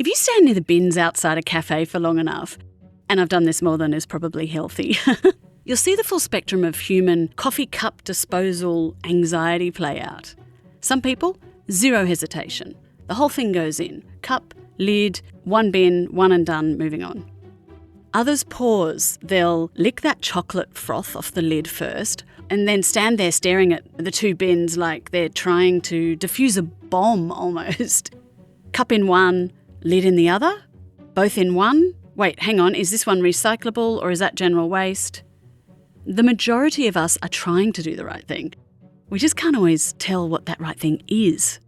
If you stand near the bins outside a cafe for long enough, and I've done this more than is probably healthy, you'll see the full spectrum of human coffee cup disposal anxiety play out. Some people, zero hesitation. The whole thing goes in. Cup, lid, one bin, one and done, moving on. Others pause. They'll lick that chocolate froth off the lid first and then stand there staring at the two bins like they're trying to defuse a bomb almost. Cup in one, lid in the other? Both in one? Wait, hang on, is this one recyclable or is that general waste? The majority of us are trying to do the right thing. We just can't always tell what that right thing is.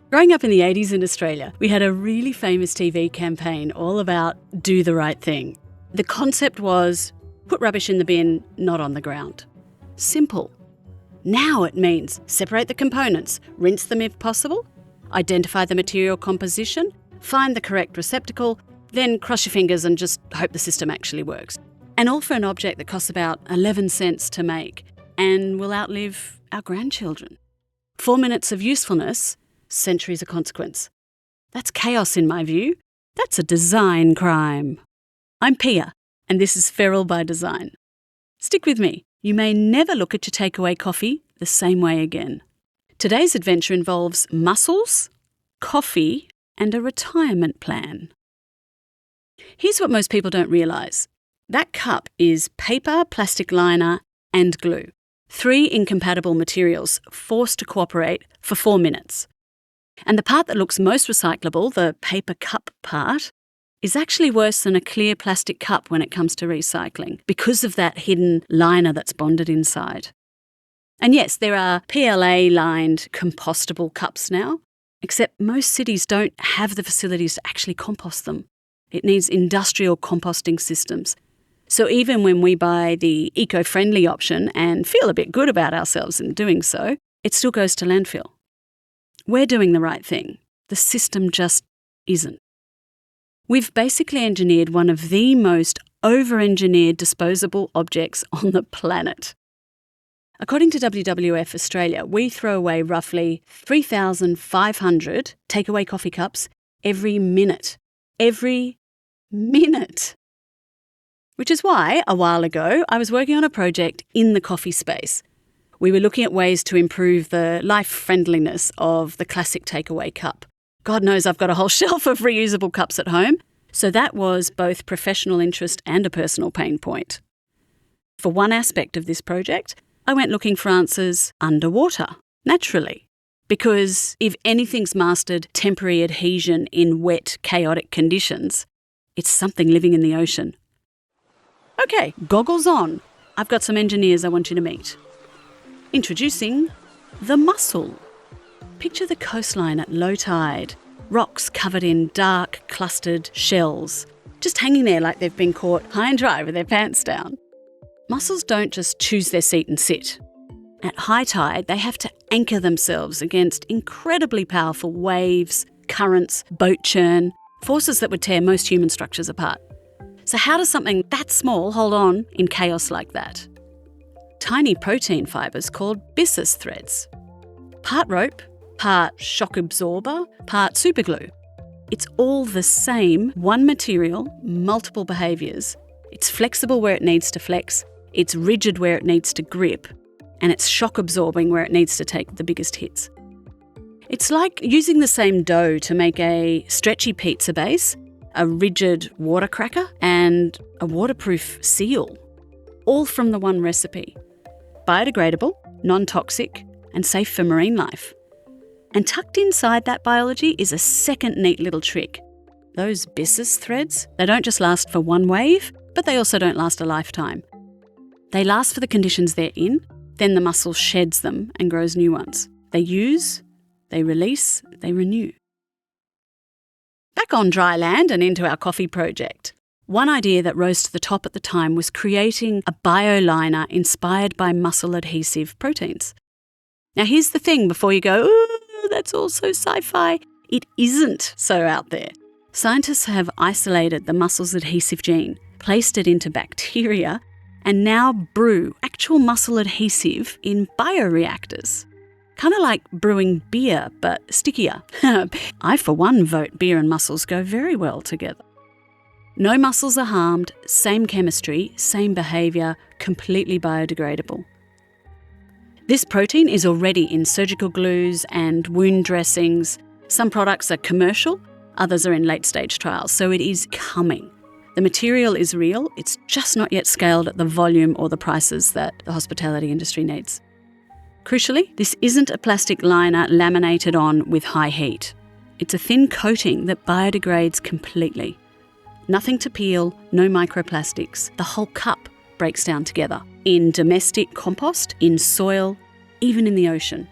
Growing up in the 80s in Australia, we had a really famous TV campaign all about do the right thing. The concept was put rubbish in the bin, not on the ground. Simple. Now it means separate the components, rinse them if possible, identify the material composition, find the correct receptacle, then cross your fingers and just hope the system actually works. And all for an object that costs about 11 cents to make and will outlive our grandchildren. 4 minutes of usefulness, centuries of consequence. That's chaos in my view. That's a design crime. I'm Pia, and this is Feral by Design. Stick with me. You may never look at your takeaway coffee the same way again. Today's adventure involves mussels, coffee, and a retirement plan. Here's what most people don't realise. That cup is paper, plastic liner, and glue. 3 incompatible materials forced to cooperate for 4 minutes. And the part that looks most recyclable, the paper cup part, is actually worse than a clear plastic cup when it comes to recycling because of that hidden liner that's bonded inside. And yes, there are PLA-lined compostable cups now, except most cities don't have the facilities to actually compost them. It needs industrial composting systems. So even when we buy the eco-friendly option and feel a bit good about ourselves in doing so, it still goes to landfill. We're doing the right thing. The system just isn't. We've basically engineered one of the most over-engineered disposable objects on the planet. According to WWF Australia, we throw away roughly 3,500 takeaway coffee cups every minute. Every minute. Which is why, a while ago, I was working on a project in the coffee space. We were looking at ways to improve the life-friendliness of the classic takeaway cup. God knows I've got a whole shelf of reusable cups at home, so that was both professional interest and a personal pain point. For one aspect of this project, I went looking for answers underwater, naturally. Because if anything's mastered temporary adhesion in wet, chaotic conditions, it's something living in the ocean. Okay, goggles on. I've got some engineers I want you to meet. Introducing the Mussel. Picture the coastline at low tide, rocks covered in dark, clustered shells, just hanging there like they've been caught high and dry with their pants down. Mussels don't just choose their seat and sit. At high tide, they have to anchor themselves against incredibly powerful waves, currents, boat churn, forces that would tear most human structures apart. So how does something that small hold on in chaos like that? Tiny protein fibres called byssus threads. Part rope, part shock absorber, part superglue. It's all the same, one material, multiple behaviours. It's flexible where it needs to flex, it's rigid where it needs to grip, and it's shock absorbing where it needs to take the biggest hits. It's like using the same dough to make a stretchy pizza base, a rigid water cracker, and a waterproof seal, all from the one recipe. Biodegradable, non-toxic, and safe for marine life. And tucked inside that biology is a second neat little trick. Those byssus threads, they don't just last for one wave, but they also don't last a lifetime. They last for the conditions they're in, then the mussel sheds them and grows new ones. They use, they release, they renew. Back on dry land and into our coffee project. One idea that rose to the top at the time was creating a bioliner inspired by mussel adhesive proteins. Now here's the thing before you go, ooh, that's all so sci-fi. It isn't so out there. Scientists have isolated the mussel's adhesive gene, placed it into bacteria, and now brew actual mussel adhesive in bioreactors. Kind of like brewing beer, but stickier. I, for one, vote beer and mussels go very well together. No mussels are harmed, same chemistry, same behaviour, completely biodegradable. This protein is already in surgical glues and wound dressings. Some products are commercial, others are in late-stage trials, so it is coming. The material is real, it's just not yet scaled at the volume or the prices that the hospitality industry needs. Crucially, this isn't a plastic liner laminated on with high heat. It's a thin coating that biodegrades completely. Nothing to peel, no microplastics. The whole cup breaks down together in domestic compost, in soil, even in the ocean.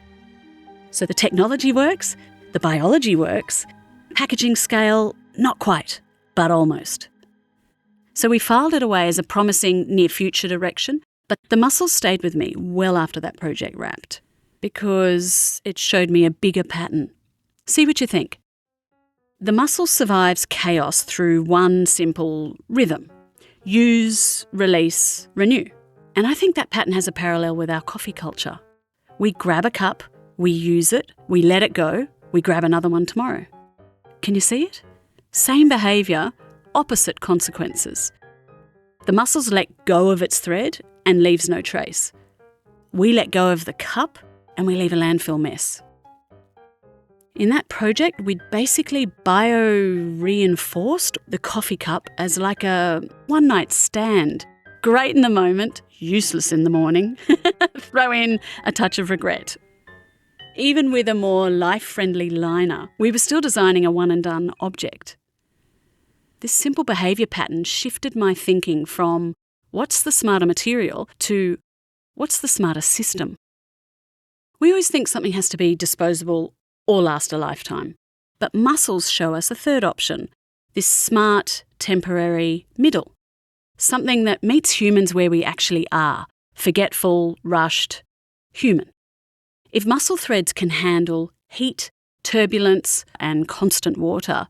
So the technology works, the biology works, packaging scale, not quite, but almost. So we filed it away as a promising near future direction, but the mussels stayed with me well after that project wrapped because it showed me a bigger pattern. See what you think. The mussel survives chaos through one simple rhythm: use, release, renew. And I think that pattern has a parallel with our coffee culture. We grab a cup, we use it, we let it go, we grab another one tomorrow. Can you see it? Same behaviour, opposite consequences. The mussels let go of its thread and leaves no trace. We let go of the cup and we leave a landfill mess. In that project, we'd basically bio-reinforced the coffee cup as like a one-night stand. Great in the moment, useless in the morning. Throw in a touch of regret. Even with a more life-friendly liner, we were still designing a one-and-done object. This simple behaviour pattern shifted my thinking from what's the smarter material to what's the smarter system. We always think something has to be disposable or last a lifetime. But mussels show us a third option, this smart, temporary middle. Something that meets humans where we actually are, forgetful, rushed, human. If mussel threads can handle heat, turbulence, and constant water,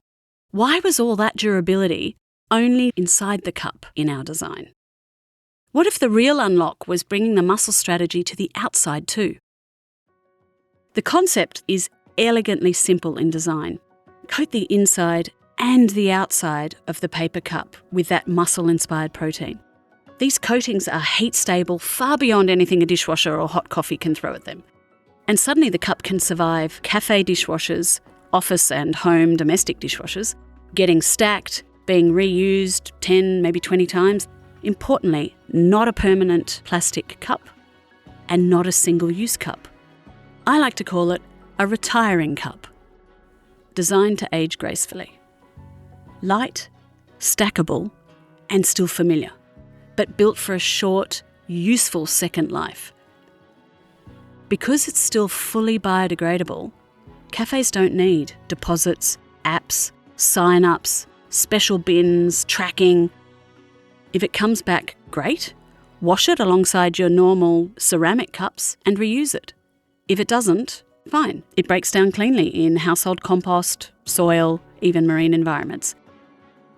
why was all that durability only inside the cup in our design? What if the real unlock was bringing the mussel strategy to the outside too? The concept is elegantly simple in design. Coat the inside and the outside of the paper cup with that mussel-inspired protein. These coatings are heat-stable far beyond anything a dishwasher or hot coffee can throw at them. And suddenly the cup can survive cafe dishwashers, office and home domestic dishwashers, getting stacked, being reused 10, maybe 20 times. Importantly, not a permanent plastic cup and not a single-use cup. I like to call it a retiring cup, designed to age gracefully. Light, stackable, and still familiar, but built for a short, useful second life. Because it's still fully biodegradable, cafes don't need deposits, apps, sign-ups, special bins, tracking. If it comes back, great. Wash it alongside your normal ceramic cups and reuse it. If it doesn't, fine. It breaks down cleanly in household compost, soil, even marine environments.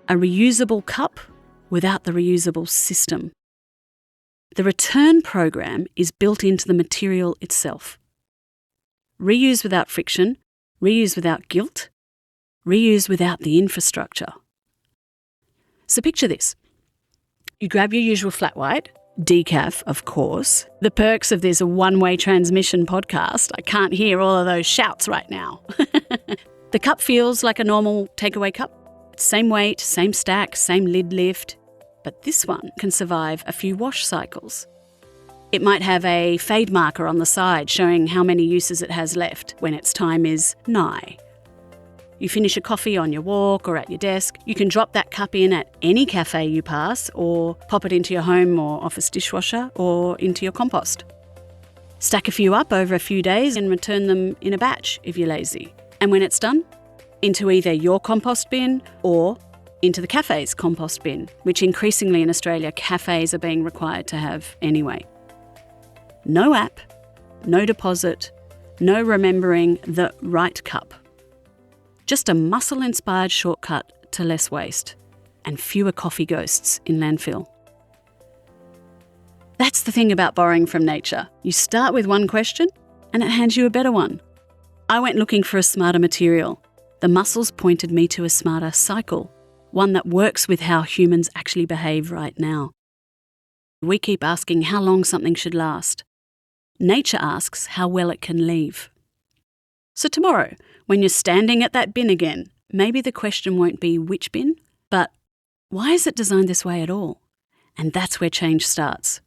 A reusable cup without the reusable system. The return program is built into the material itself. Reuse without friction, reuse without guilt, reuse without the infrastructure. So picture this. You grab your usual flat white, decaf, of course. The perks of this one-way transmission podcast. I can't hear all of those shouts right now. The cup feels like a normal takeaway cup. Same weight, same stack, same lid lift. But this one can survive a few wash cycles. It might have a fade marker on the side showing how many uses it has left when its time is nigh. You finish a coffee on your walk or at your desk, you can drop that cup in at any cafe you pass or pop it into your home or office dishwasher or into your compost. Stack a few up over a few days and return them in a batch if you're lazy. And when it's done, into either your compost bin or into the cafe's compost bin, which increasingly in Australia cafes are being required to have anyway. No app, no deposit, no remembering the right cup. Just a mussel-inspired shortcut to less waste and fewer coffee ghosts in landfill. That's the thing about borrowing from nature. You start with one question and it hands you a better one. I went looking for a smarter material. The Mussels pointed me to a smarter cycle, one that works with how humans actually behave right now. We keep asking how long something should last. Nature asks how well it can leave. So tomorrow, when you're standing at that bin again, maybe the question won't be which bin, but why is it designed this way at all? And that's where change starts.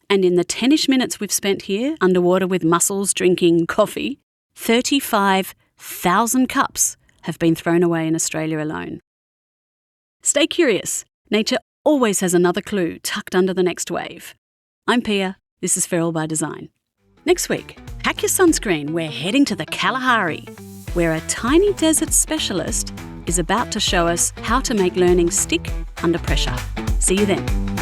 And in the 10-ish minutes we've spent here, underwater with mussels drinking coffee, 35,000 cups have been thrown away in Australia alone. Stay curious. Nature always has another clue tucked under the next wave. I'm Pia. This is Feral by Design. Next week, pack your sunscreen. We're heading to the Kalahari, where a tiny desert specialist is about to show us how to make learning stick under pressure. See you then.